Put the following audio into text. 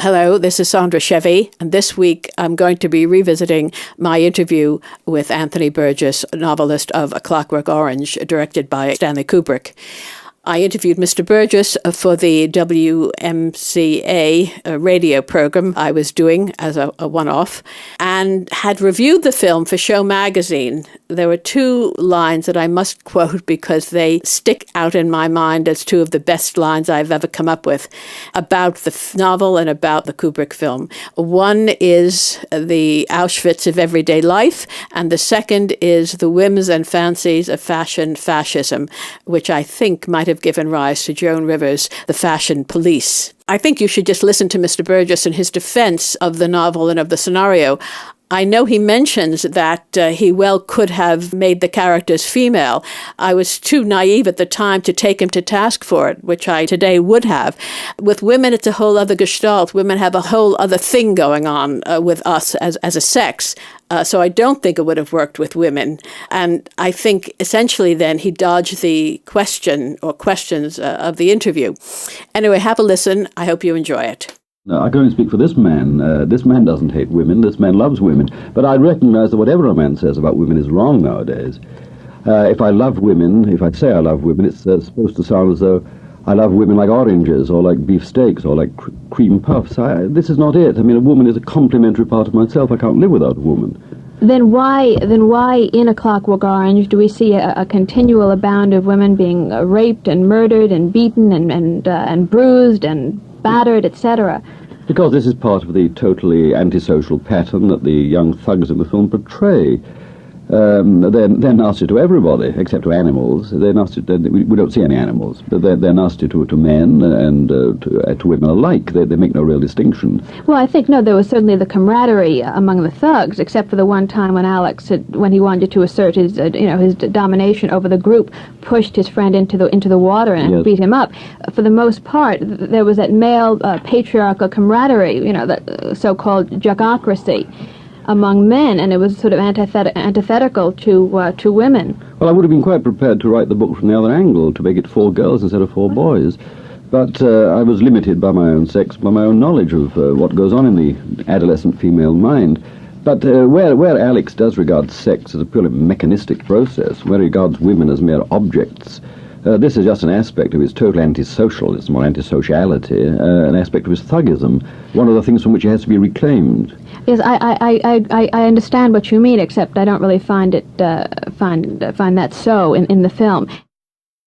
Hello, this is Sandra Shevey, and this week I'm going to be revisiting my interview with Anthony Burgess, novelist of A Clockwork Orange, directed by Stanley Kubrick. I interviewed Mr. Burgess for the WMCA radio program I was doing as a one-off, and had reviewed the film for Show magazine. There were two lines that I must quote because they stick out in my mind as two of the best lines I've ever come up with about the novel and about the Kubrick film. One is the Auschwitz of everyday life, and the second is the whims and fancies of fashion fascism, which I think might have given rise to Joan Rivers' The Fashion Police. I think you should just listen to Mr. Burgess and his defense of the novel and of the scenario. I know he mentions that he well could have made the characters female. I was too naive at the time to take him to task for it, which I today would have. With women, it's a whole other gestalt. Women have a whole other thing going on with us as a sex. So I don't think it would have worked with women. And I think essentially then he dodged the question or questions of the interview. Anyway, have a listen. I hope you enjoy it. No, I can only speak for this man. This man doesn't hate women. This man loves women. But I recognize that whatever a man says about women is wrong nowadays. If I love women, if I say I love women, it's supposed to sound as though I love women like oranges or like beefsteaks or like cream puffs. This is not it. I mean, a woman is a complementary part of myself. I can't live without a woman. Then why in A Clockwork Orange do we see a continual abound of women being raped and murdered and beaten and bruised and battered, etc.? Because this is part of the totally antisocial pattern that the young thugs in the film portray. They're nasty to everybody, except to animals. They're nasty. We don't see any animals, but they're nasty to men and to women alike. They make no real distinction. Well, I think, no, there was certainly the camaraderie among the thugs, except for the one time when Alex, when he wanted to assert his, his domination over the group, pushed his friend into the water and beat him up. For the most part, there was that male patriarchal camaraderie, that so-called jugocracy among men, and it was sort of antithetical to women. Well, I would have been quite prepared to write the book from the other angle, to make it 4 girls instead of 4 boys. But I was limited by my own sex, by my own knowledge of what goes on in the adolescent female mind. But where Alex does regard sex as a purely mechanistic process, where he regards women as mere objects, this is just an aspect of his total antisocialism or antisociality, an aspect of his thuggism, one of the things from which he has to be reclaimed. Yes, I understand what you mean, except I don't really find that so in the film.